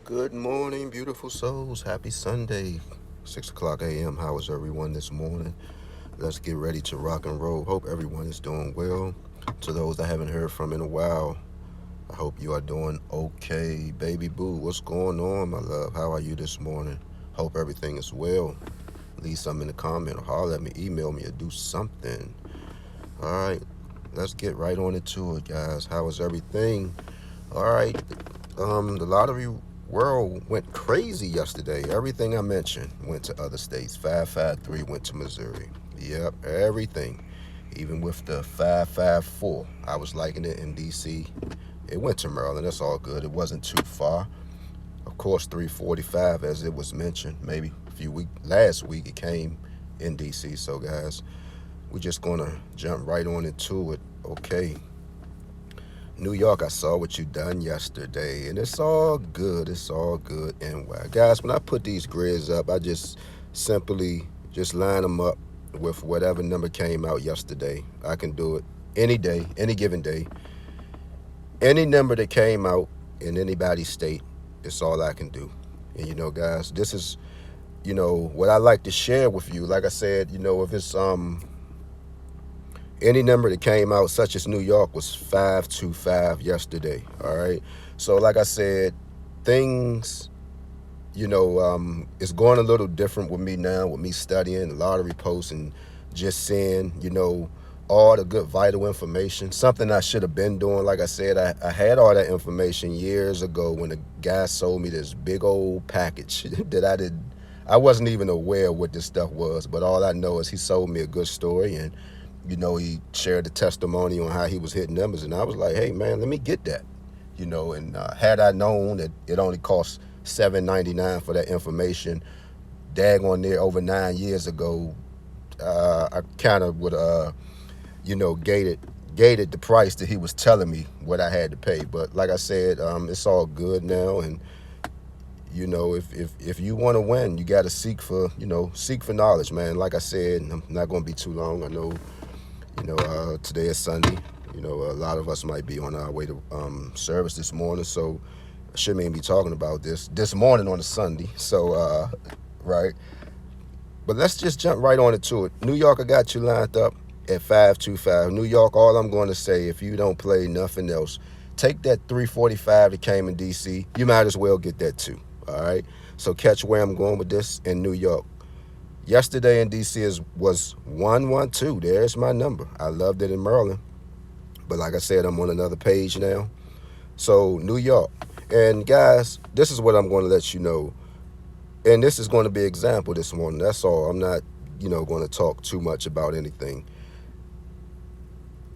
Good morning, beautiful souls. Happy Sunday, 6 o'clock a.m. How is everyone this morning? Let's get ready to rock and roll. Hope everyone is doing well. To those I haven't heard from in a while, I hope you are doing okay. Baby Boo, what's going on, my love? How are you this morning? Hope everything is well. Leave something in the comment or holler at me, email me, or do something. All right, let's get right on into it, guys. How is everything? All right, the lottery world went crazy yesterday. Everything I mentioned went to other states. 553 went to Missouri. Yep, everything. Even with the 554, I was liking it in DC. It went to Maryland. That's all good. It wasn't too far. Of course, 345, as it was mentioned, maybe a few weeks last week it came in DC. So, guys, we're just gonna jump right on into it. Okay, New York, I saw what you done yesterday, and it's all good. It's all good. And guys, when I put these grids up, I just simply just line them up with whatever number came out yesterday. I can do it any day, any given day, any number that came out in anybody's state. It's all I can do. And guys, this is what I like to share with you. Like I said, if it's any number that came out, such as New York, was 525 yesterday. All right. So, like I said, things, it's going a little different with me now, with me studying the lottery posts and just seeing, all the good vital information. Something I should have been doing. Like I said, I had all that information years ago when the guy sold me this big old package that I wasn't even aware what this stuff was. But all I know is he sold me a good story, and he shared the testimony on how he was hitting numbers, and I was like, hey man, let me get that. And had I known that it only cost $7.99 for that information, daggone near over 9 years ago, I kind of would gated the price that he was telling me what I had to pay. But like I said, it's all good now, and if you want to win, you got to seek for knowledge, man. Like I said, I'm not going to be too long. I know today is Sunday. A lot of us might be on our way to service this morning, so I shouldn't even be talking about this morning on a Sunday. So, right. But let's just jump right on into it. New York, I got you lined up at 525. New York, all I'm going to say, if you don't play nothing else, take that 345 that came in DC. You might as well get that too. All right. So catch where I'm going with this in New York. Yesterday in DC was 112. There's my number. I loved it in Maryland. But like I said, I'm on another page now. So New York. And guys, this is what I'm going to let you know. And this is going to be an example this morning. That's all. I'm not, going to talk too much about anything.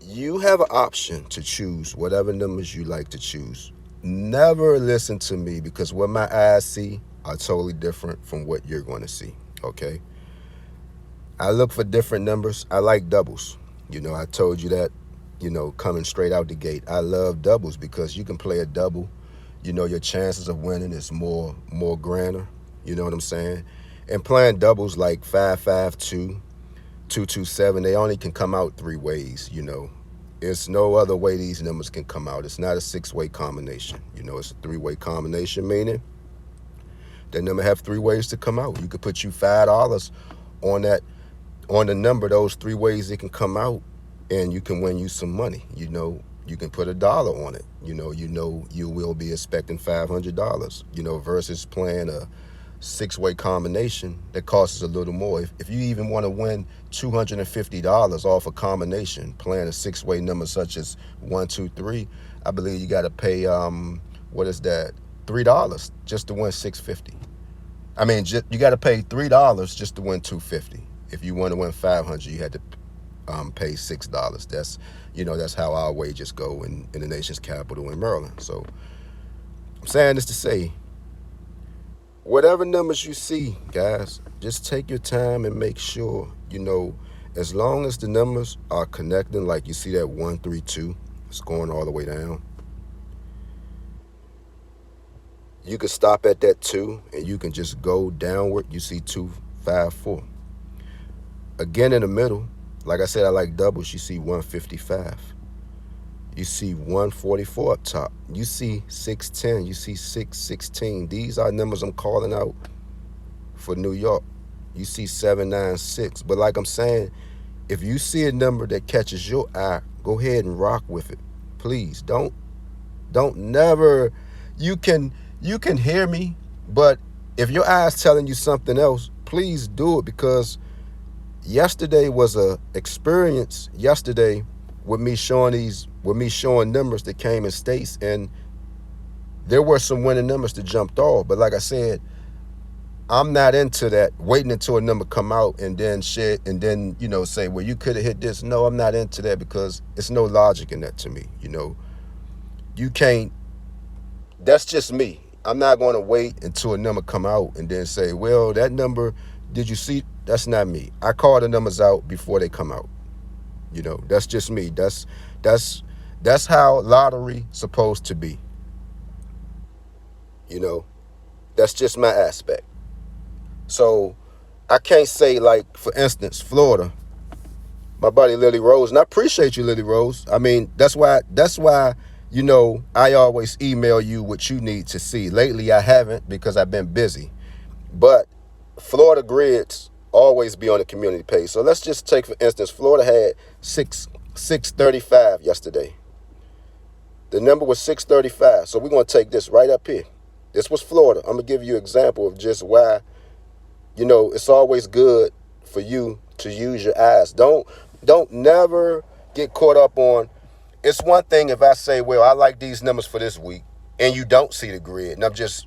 You have an option to choose whatever numbers you like to choose. Never listen to me, because what my eyes see are totally different from what you're going to see. Okay? I look for different numbers. I like doubles. I told you that, coming straight out the gate. I love doubles because you can play a double. Your chances of winning is more grander. You know what I'm saying? And playing doubles like 552, 227, they only can come out three ways. It's no other way these numbers can come out. It's not a six-way combination. It's a three-way combination, meaning that number have three ways to come out. You could put you $5 on the number, those three ways it can come out, and you can win you some money. You can put $1 on it. You will be expecting $500. Versus playing a six-way combination that costs a little more. If you even want to win $250 off a combination, playing a six-way number such as 1, 2, 3, I believe you got to pay what is that? $3 just to win 650. I mean, you got to pay $3 just to win 250. If you want to win 500, you had to pay $6. That's how our wages go in the nation's capital in Maryland. So I'm saying this to say, whatever numbers you see, guys, just take your time and make sure, as long as the numbers are connecting, like you see that 132, it's going all the way down. You can stop at that 2 and you can just go downward. You see 254. Again in the middle, like I said, I like doubles. You see 155. You see 144 up top. You see 610. You see 616. These are numbers I'm calling out for New York. You see 796. But like I'm saying, if you see a number that catches your eye, go ahead and rock with it. Please don't never. You can hear me, but if your eye's telling you something else, please do it, because yesterday was a experience yesterday with me showing numbers that came in states, and there were some winning numbers that jumped off. But like I said, I'm not into that waiting until a number come out and then shit and then, say, well, you could have hit this. No, I'm not into that, because it's no logic in that to me. You can't. That's just me. I'm not going to wait until a number come out and then say, well, that number, did you see? That's not me. I call the numbers out before they come out. That's just me. That's how lottery supposed to be. You know, that's just my aspect. So I can't say, like, for instance, Florida, my buddy Lily Rose, and I appreciate you, Lily Rose. I mean, that's why, I always email you what you need to see. Lately I haven't, because I've been busy. But Florida grids always be on the community page. So let's just take, for instance, Florida had 635 yesterday. The number was 635. So we're going to take this right up here. This was Florida. I'm going to give you an example of just why, it's always good for you to use your eyes. Don't never get caught up on. It's one thing if I say, well, I like these numbers for this week, and you don't see the grid, and I'm just,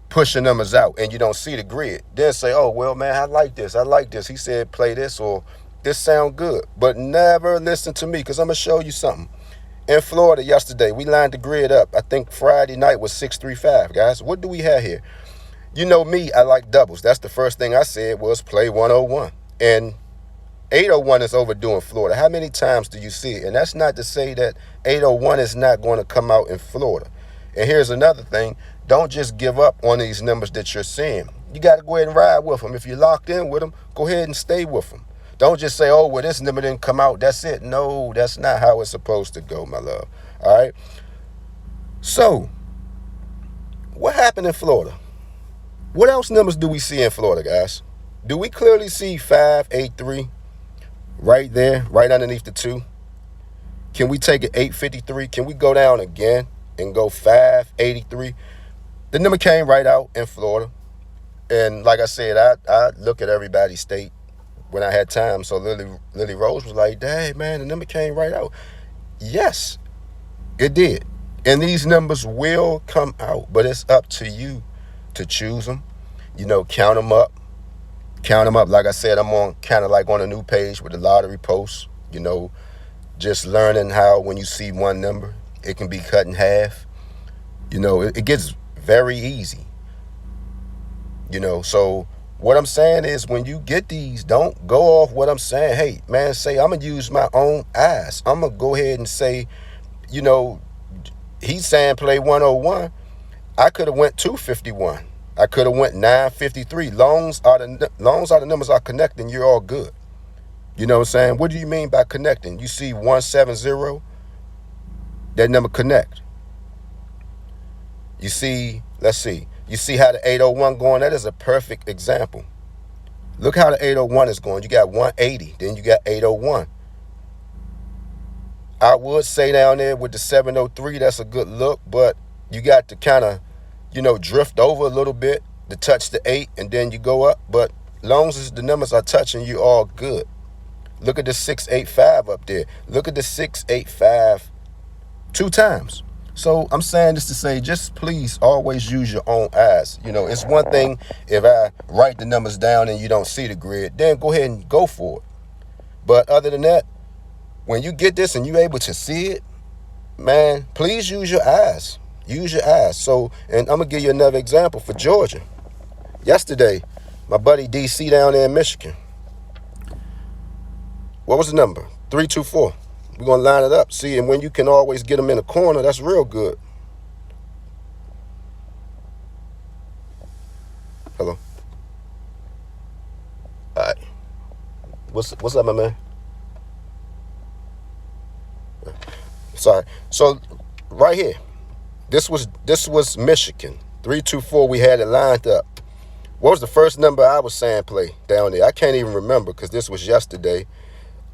pushing numbers out, and you don't see the grid. Then say, oh, well, man, I like this. He said play this, or this sound good. But never listen to me, because I'm going to show you something. In Florida yesterday, we lined the grid up. I think Friday night was 635, guys. What do we have here? You know me, I like doubles. That's the first thing I said was play 101. And 801 is overdue in Florida. How many times do you see it? And that's not to say that 801 is not going to come out in Florida. And here's another thing. Don't just give up on these numbers that you're seeing. You got to go ahead and ride with them. If you're locked in with them, go ahead and stay with them. Don't just say, oh, well, this number didn't come out. That's it. No, that's not how it's supposed to go, my love. All right? So, what happened in Florida? What else numbers do we see in Florida, guys? Do we clearly see 583 right there, right underneath the 2? Can we take it 853? Can we go down again and go 583? The number came right out in Florida. And like I said, I look at everybody's state when I had time. So Lily Rose was like, dang, man, the number came right out. Yes, it did. And these numbers will come out, but it's up to you to choose them. Count them up. Count them up. Like I said, I'm on kind of like on a new page with the lottery posts, just learning how when you see one number, it can be cut in half. It gets very easy. So what I'm saying is, when you get these, don't go off what I'm saying. Hey, man, say, I'm going to use my own eyes. I'm going to go ahead and say, he's saying play 101. I could have went 251. I could have went 953. Longs are the numbers are connecting. You're all good. You know what I'm saying? What do you mean by connecting? You see 170, that number connect. You see, let's see. You see how the 801 going? That is a perfect example. Look how the 801 is going. You got 180, then you got 801. I would say down there with the 703, that's a good look, but you got to kind of, drift over a little bit to touch the 8, and then you go up. But long as the numbers are touching, you all good. Look at the 685 up there. Look at the 685 2 times. So I'm saying this to say, just please always use your own eyes. It's one thing if I write the numbers down and you don't see the grid, then go ahead and go for it. But other than that, when you get this and you're able to see it, man, please use your eyes. Use your eyes. So, and I'm going to give you another example for Georgia. Yesterday, my buddy DC down there in Michigan. What was the number? 324. We're going to line it up. See, and when you can always get them in a corner, that's real good. Hello? All right. What's up, my man? Sorry. So right here, this was Michigan. 324. We had it lined up. What was the first number I was saying play down there? I can't even remember because this was yesterday.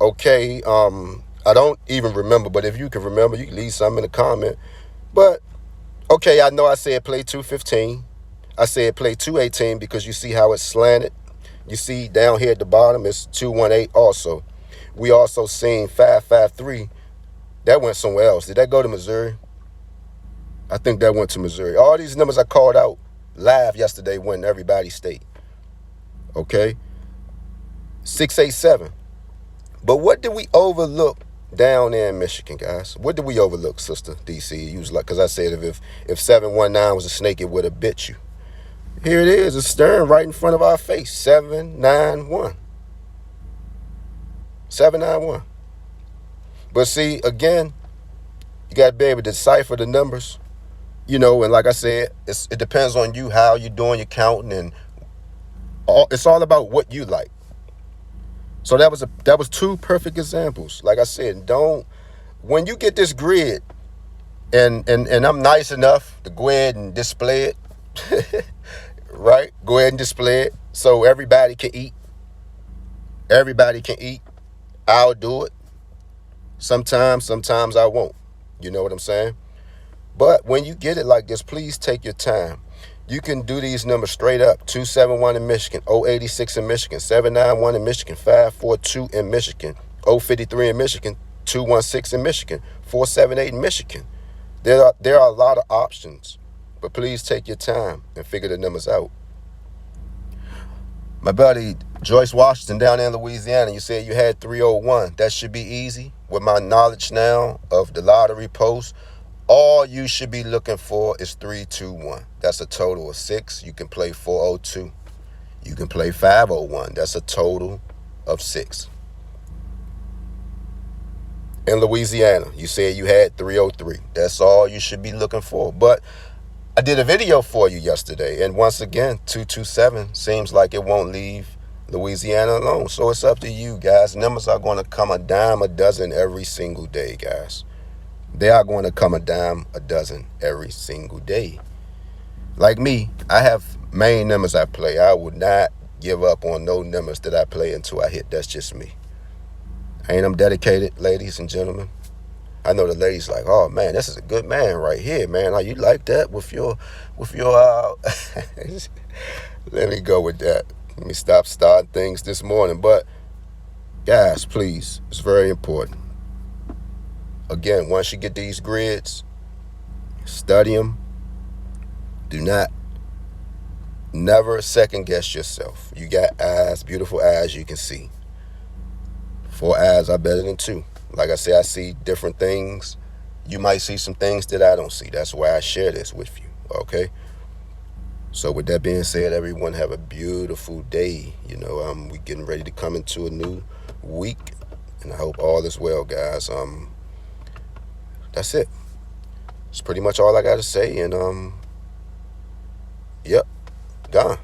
Okay. I don't even remember, but if you can remember, you can leave something in the comment. But okay, I know I said play 215. I said play 218 because you see how it's slanted. You see down here at the bottom it's 218 also. We also seen 553. That went somewhere else. Did that go to Missouri? I think that went to Missouri. All these numbers I called out live yesterday went in everybody's state. Okay? 687. But what did we overlook down there in Michigan, guys? What did we overlook, Sister DC? You was like, because I said if 719 was a snake, it would have bit you. Here it is. It's staring right in front of our face. 791. 791. But see, again, you got to be able to decipher the numbers. And like I said, it depends on you, how you're doing your counting, and it's all about what you like. So that was two perfect examples. Like I said, when you get this grid, and I'm nice enough to go ahead and display it, right? Go ahead and display it so everybody can eat. Everybody can eat. I'll do it. Sometimes I won't. You know what I'm saying? But when you get it like this, please take your time. You can do these numbers straight up. 271 in Michigan, 086 in Michigan, 791 in Michigan, 542 in Michigan, 053 in Michigan, 216 in Michigan, 478 in Michigan. There are a lot of options, but please take your time and figure the numbers out. My buddy Joyce Washington down there in Louisiana, you said you had 301. That should be easy. With my knowledge now of the lottery post, all you should be looking for is 321. That's a total of 6. You can play 402. You can play 501. That's a total of 6. In Louisiana, you said you had 303. That's all you should be looking for. But I did a video for you yesterday, and once again, 227 seems like it won't leave Louisiana alone. So it's up to you, guys. Numbers are going to come a dime a dozen every single day, guys. They are going to come a dime a dozen every single day. Like me, I have main numbers I play. I would not give up on no numbers that I play until I hit. That's just me. Ain't I'm dedicated, ladies and gentlemen? I know the ladies like, oh man, this is a good man right here, man. Are you like that with your let me go with that. Let me stop starting things this morning. But guys, please, it's very important. Again, once you get these grids, study them. Do not never second guess yourself. You got eyes, beautiful eyes you can see. 4 eyes are better than 2. Like I say, I see different things. You might see some things that I don't see. That's why I share this with you, okay? So with that being said, everyone have a beautiful day. We getting ready to come into a new week, and I hope all is well, guys. That's it. It's pretty much all I got to say, and yep, gone.